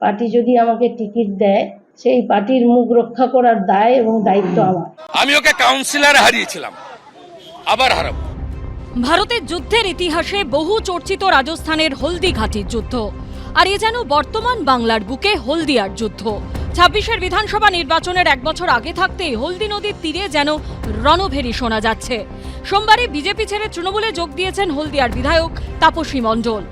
Party যদি আমাকে ticket দেয়, সেই পার্টির মুখ রক্ষা করার দায় এবং দায়িত্ব আমার। আমি ওকে কাউন্সিলর হারিয়েছিলাম, আবার হারাবো। ভারতের যুদ্ধের ইতিহাসে বহু চর্চিত রাজস্থানের হলদিঘাটির যুদ্ধ, আর এ যেন বর্তমান বাংলার বুকে হলদিয়ার যুদ্ধ। ২৬-এর বিধানসভা নির্বাচনের এক বছর আগে থাকতেই হলদি নদীর তীরে যেন রণভেরি শোনা যাচ্ছে। সোমবারে বিজেপি ছেড়ে তৃণমূলে যোগ দিয়েছেন হলদিয়ার বিধায়ক তাপসী মণ্ডল।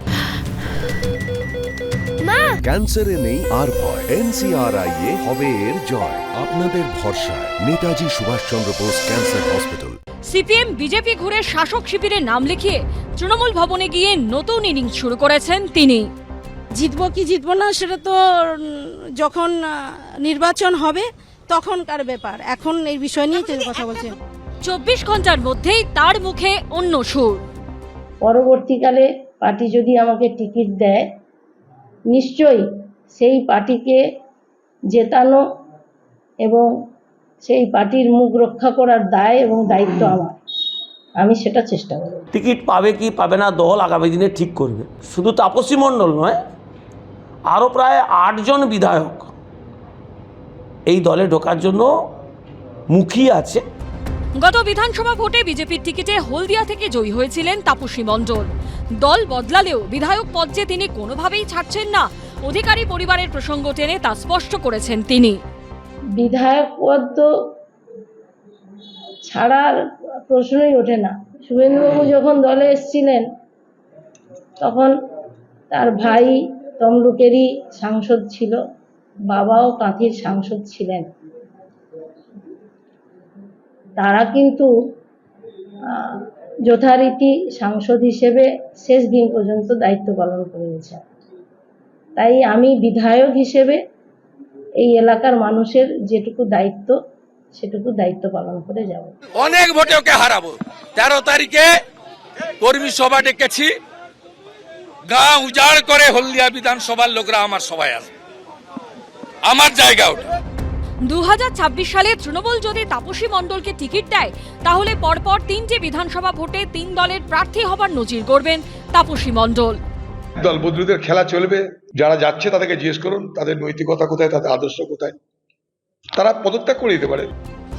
ক্যান্সারে নেই আর ভয়, NCRI এ হবে এর জয়। আপনাদের ভরসা Netaji Subhash Chandra Bose cancer hospital. CPM BJP ঘুরে শাসক শিবিরে নাম লিখিয়ে তৃণমূল ভবনে গিয়ে নতুন ইনিংস শুরু করেছেন তিনি। জিতবো কি জিতবো না সেটা তো যখন নির্বাচন হবে তখনকার ব্যাপার, এখন এই বিষয় নিয়ে কথা বলছেন। ২৪ ঘন্টার মধ্যেই তার মুখে অন্য সুর। পরবর্তীকালে পার্টি যদি আমাকে টিকিট দেয়, নিশ্চয়ই সেই পার্টিকে জেতানো এবং সেই পার্টির মুখ রক্ষা করার দায় এবং দায়িত্ব আমার। আমি সেটা চেষ্টা করব। টিকিট পাবে কি পাবে না দল আগামী দিনে ঠিক করবে। শুধু তাপসী মণ্ডল নয়, আরও প্রায় ৮ জন বিধায়ক এই দলে ঢোকার জন্য মুখিয়ে আছে। গত বিধানসভা ভোটে বিজেপির টিকিটে হলদিয়া থেকে জয়ী হয়েছিলেন তাপসী মণ্ডল। দল বদলালেও বিধায়ক পদ যে তিনি কোনোভাবেই ছাড়ছেন না, অধিকারী পরিবারের প্রসঙ্গ টেনে তা স্পষ্ট করেছেন তিনি। বিধায়ক পদ তো ছাড়ার প্রশ্নই ওঠে না। শুভেন্দুবাবু যখন দলে এসেছিলেন তখন তার ভাই তমলুকেরই সাংসদ ছিল, বাবাও কাঁথির সাংসদ ছিলেন। তারা কিন্তু যথারীতি সাংসদ হিসেবে শেষ দিন পর্যন্ত দায়িত্ব পালন করে গেছেন। তাই আমি বিধায়ক হিসেবে এই এলাকার মানুষের যেটুকু দায়িত্ব সেটুকু দায়িত্ব পালন করে যাব। অনেক ভোটে ওকে হারাবো। 13 তারিখে কর্মী সভা ডেকেছি, গা উজাড় করে হলদিয়া বিধানসভার লোকরা আমার সভায় আসবে, আমার জায়গা ওটা। ২০২৬ সালে তৃণমূল যদি তাপসী মণ্ডলকে টিকিট দেয়, তাহলে পরপর ৩টে বিধানসভা ভোটে ৩ দলের প্রার্থী হবার নজির গড়বেন তাপসী মণ্ডল। দল বদলুদের খেলা চলবে। যারা যাচ্ছে তাদেরকে জিজ্ঞেস করুন তাদের নৈতিকতা কোথায়, তাদের আদর্শ কোথায়, তারা পদত্যাগ করে দিতে পারে।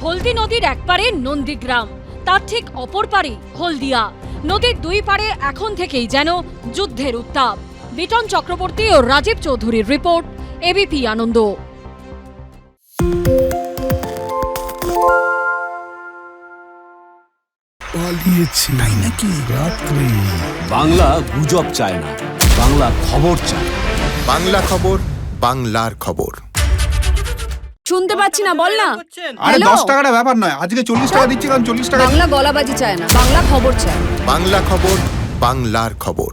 হলদি নদীর এক পারে নন্দীগ্রাম, তার ঠিক অপর পারে হলদিয়া। নদীর দুই পারে এখন থেকেই যেন যুদ্ধের উত্তাপ। বিটন চক্রবর্তী ও রাজীব চৌধুরীর রিপোর্ট, এবিপি আনন্দ। তাই নাকি? বাংলা গুজব চায় না, বাংলা খবর চায়। বাংলা খবর, বাংলার খবর। শুনতে পাচ্ছি না, বল না। আরে 10 টাকাটা ব্যাপার নয়, আজকে 40 টাকা দিচ্ছি কারণ 40 টাকা। বাংলা গলাবাজি চায় না, বাংলা খবর চায়। বাংলা খবর, বাংলার খবর।